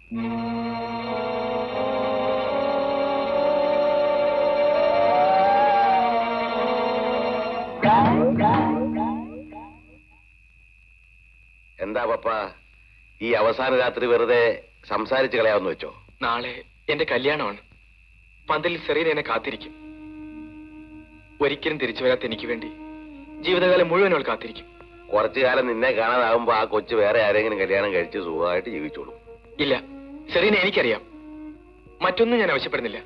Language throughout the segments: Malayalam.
എന്താ പപ്പ ഈ അവസാന രാത്രി വെറുതെ സംസാരിച്ചു കളയാമെന്ന് വെച്ചോ? നാളെ എന്റെ കല്യാണമാണ്. പന്തലിൽ സെറീന എന്നെ കാത്തിരിക്കും. ഒരിക്കലും തിരിച്ചു വരാത്ത എനിക്ക് വേണ്ടി ജീവിതകാലം മുഴുവൻ അവൾ കാത്തിരിക്കും. കുറച്ചു കാലം നിന്നെ കാണാതാവുമ്പോ ആ കൊച്ചു വേറെ ആരെങ്കിലും കല്യാണം കഴിച്ച് സുഖമായിട്ട് ജീവിച്ചോളൂ. ഇല്ല, സെറീന എനിക്കറിയാം. മറ്റൊന്നും ഞാൻ ആവശ്യപ്പെടുന്നില്ല.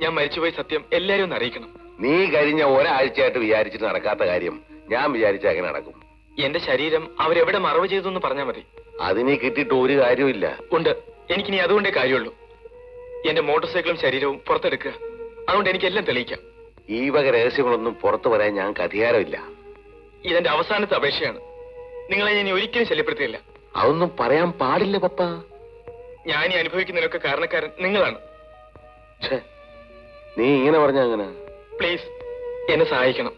ഞാൻ മരിച്ചുപോയ സത്യം എല്ലാരും ഒന്ന് അറിയിക്കണം. നീ കഴിഞ്ഞ ഒരാഴ്ചയായിട്ട് വിചാരിച്ചിട്ട് നടക്കാത്ത കാര്യം ഞാൻ വിചാരിച്ച എങ്ങനെ നടക്കും? എന്റെ ശരീരം അവരെവിടെ മറവ് ചെയ്തു എന്ന് പറഞ്ഞാൽ മതി. അതിനെ കിട്ടിയിട്ട് ഒരു കാര്യമില്ല. ഉണ്ട്, എനിക്കിനി അതുകൊണ്ടേ കാര്യമുള്ളൂ. എന്റെ മോട്ടോർ സൈക്കിളും ശരീരവും പുറത്തെടുക്കുക. അതുകൊണ്ട് എനിക്കെല്ലാം തെളിയിക്കാം. ഈ വക രഹസ്യങ്ങളൊന്നും പുറത്തു പറയാൻ ഞങ്ങൾക്ക് അധികാരമില്ല. ഇതെന്റെ അവസാനത്തെ അപേക്ഷയാണ്. നിങ്ങളെ ഞാൻ ഒരിക്കലും ശല്യപ്പെടുത്തിയില്ല. അതൊന്നും പറയാൻ പാടില്ല പപ്പ. ഞാൻ ഈ അനുഭവിക്കുന്നതിനൊക്കെ കാരണക്കാരൻ നിങ്ങളാണ്. നീ ഇങ്ങനെ പറഞ്ഞ അങ്ങനെ? പ്ലീസ് എന്നെ സഹായിക്കണം.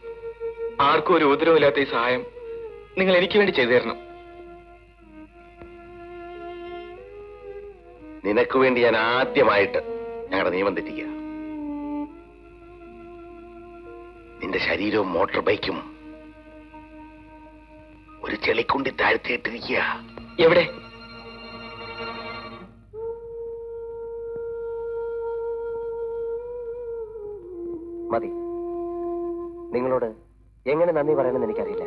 ആർക്കും ഒരു ഉപദ്രവമില്ലാത്ത ഈ സഹായം നിങ്ങൾ എനിക്ക് വേണ്ടി ചെയ്തു തരണം. നിനക്ക് വേണ്ടി ഞാൻ ആദ്യമായിട്ട് ഞങ്ങളുടെ നിയമം തെറ്റിക്കുക. നിന്റെ ശരീരവും മോട്ടോർ ബൈക്കും ഒരു ചെളിക്കുണ്ടി താഴ്ത്തിയിട്ടിരിക്കുക. എവിടെ? മതി. നിങ്ങളോട് എങ്ങനെ നന്ദി പറയണമെന്ന് എനിക്കറിയില്ല.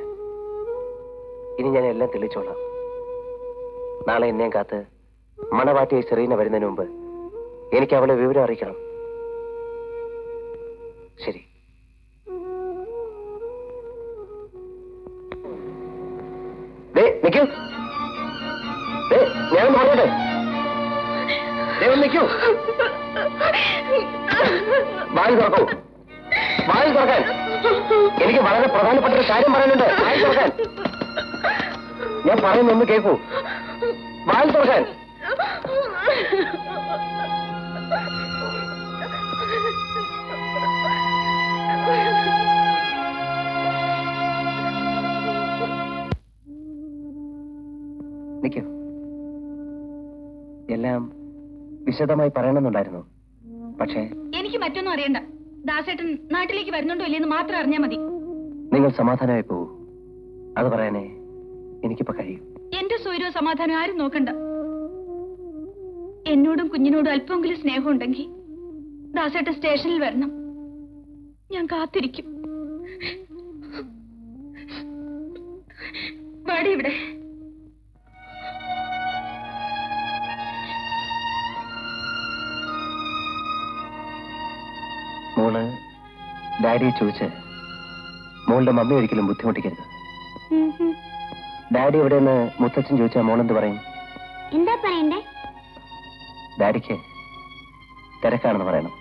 ഇനി ഞാൻ എല്ലാം തെളിച്ചോളാം. നാളെ എന്നെയും കാത്ത് മണവാട്ടിയെ സെറീന വരുന്നതിന് മുമ്പ് എനിക്ക് അവളെ വിവരം അറിയിക്കണം. ശരി. നിൽക്കൂ. ഞാൻ പറഞ്ഞോട്ടെ. നിൽക്കൂ. വായി തുറക്കൂ. വായി തുറക്കാൻ. എനിക്ക് വളരെ പ്രധാനപ്പെട്ട ഒരു കാര്യം പറയാനുണ്ട്. വായി തുറക്കാൻ. ഞാൻ പറയുന്നൊന്ന് കേൾക്കൂ. വായി തുറക്കാൻ. നിൽക്കൂ. എല്ലാം വിശദമായി പറയണമെന്നുണ്ടായിരുന്നു. പക്ഷേ എനിക്ക് മറ്റൊന്നും അറിയണ്ട. ദാസേട്ടൻ നാട്ടിലേക്ക് വരുന്നുണ്ടോ ഇല്ലെന്ന് മാത്രം അറിഞ്ഞാൽ മതി. നിങ്ങൾ സമാധാനമായി പോകൂ. അത് പറയാനേ എനിക്കിപ്പോ കഴിയും. എന്റെ സ്വൈരവും സമാധാനം ആരും നോക്കണ്ട. എന്നോടും കുഞ്ഞിനോടും അല്പമെങ്കിലും സ്നേഹമുണ്ടെങ്കിൽ ദാസേട്ടൻ സ്റ്റേഷനിൽ വരണം. ഞാൻ കാത്തിരിക്കും. വാടി ഇവിടെ. മോള് ഡാഡിയെ ചോദിച്ച് മോളുടെ മമ്മി ഒരിക്കലും ബുദ്ധിമുട്ടിക്കരുത്. ഡാഡി എവിടെയെന്ന് മുത്തച്ഛൻ ചോദിച്ചാൽ മോളെന്ത് പറയും? എന്താ പറയണ്ടേ? ഡാഡിക്ക് തിരക്കാണെന്ന് പറയണം.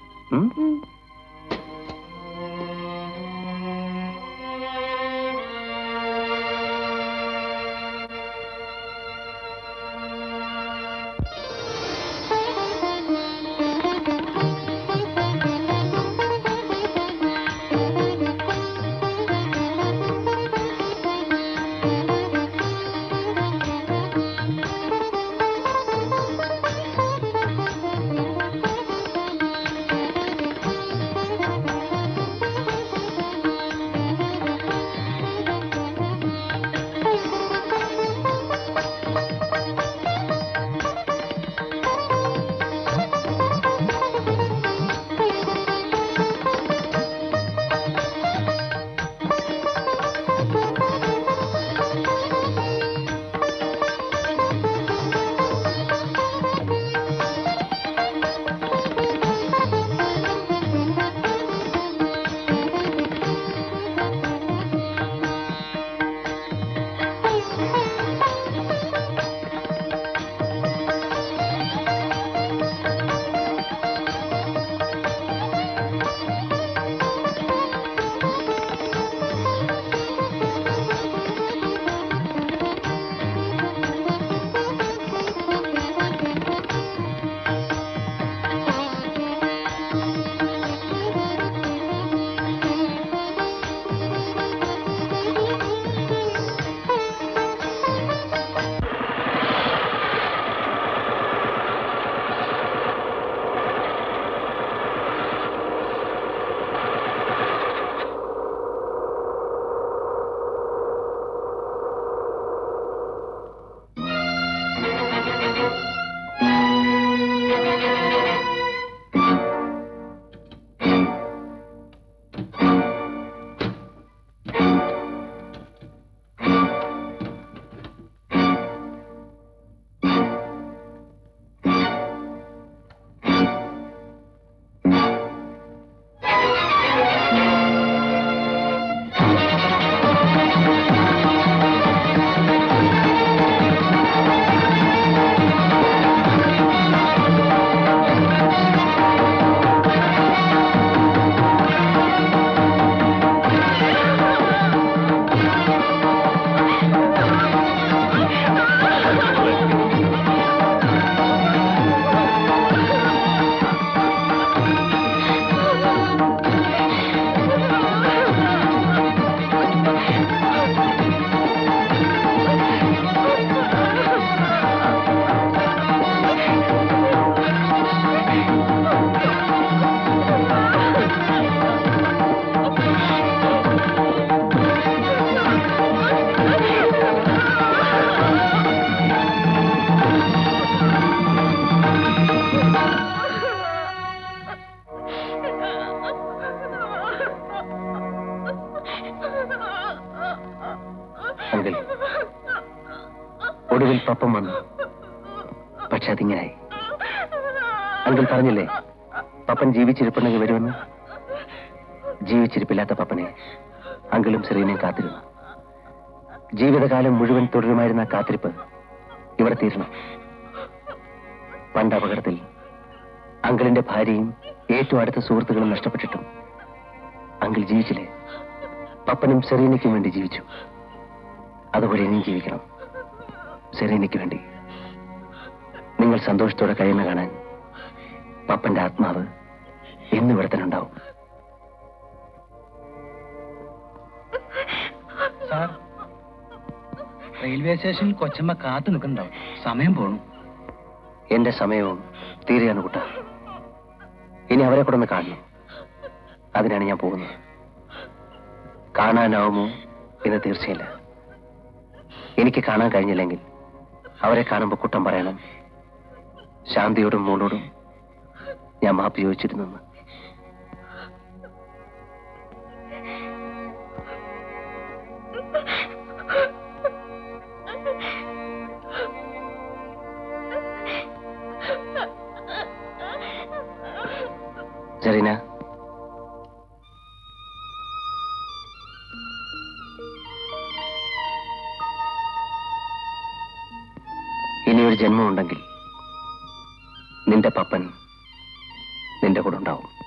അങ്കിൾ, ഒടുവിൽ പപ്പം വന്നു. പക്ഷെ അതിങ്ങനായി. അങ്കിൾ പറഞ്ഞില്ലേ പപ്പൻ ജീവിച്ചിരിപ്പുണ്ടെങ്കിൽ വരുമെന്ന്. ജീവിച്ചിരിപ്പില്ലാത്ത പപ്പനെ അങ്കിളും സെറീനയും കാത്തിരുന്നു. ജീവിതകാലം മുഴുവൻ തുടരുമായിരുന്ന ആ കാത്തിരിപ്പ് ഇവിടെ തീരണം. പണ്ട് അപകടത്തിൽ അങ്കിളിന്റെ ഭാര്യയും ഏറ്റവും അടുത്ത സുഹൃത്തുക്കളും നഷ്ടപ്പെട്ടിട്ടും അങ്കിൾ ജീവിച്ചില്ലേ? പപ്പനും സെറീനയ്ക്കും വേണ്ടി ജീവിച്ചു. അതുപോലെ ഇനിയും ജീവിക്കണം. സെറീനയ്ക്ക് വേണ്ടി. നിങ്ങൾ സന്തോഷത്തോടെ കഴിയുന്ന കാണാൻ പപ്പന്റെ ആത്മാവ് എന്നും ഇവിടെ തന്നെ ഉണ്ടാവും. സാർ, റെയിൽവേ സ്റ്റേഷനിൽ കൊച്ചമ്മ കാത്തു നിൽക്കുന്നുണ്ടാവും. സമയം പോണു. എന്റെ സമയവും തീരെയാണ് കുട്ട. ഇനി അവരെ കൂടെ ഒന്ന് കാണണം. അതിനാണ് ഞാൻ പോകുന്നത്. കാണാനാവുമോ എന്ന് തീർച്ചയില്ല. എനിക്ക് കാണാൻ കഴിഞ്ഞില്ലെങ്കിൽ അവരെ കാണുമ്പോൾ കുട്ടം പറയണം, ശാന്തിയോടും മോളോടും ഞാൻ മാപ്പ് ചോദിച്ചിരുന്നു. സെറീന, ഇനിയൊരു ജന്മമുണ്ടെങ്കിൽ നിന്റെ പപ്പൻ നിന്റെ കൂടെ ഉണ്ടാവും.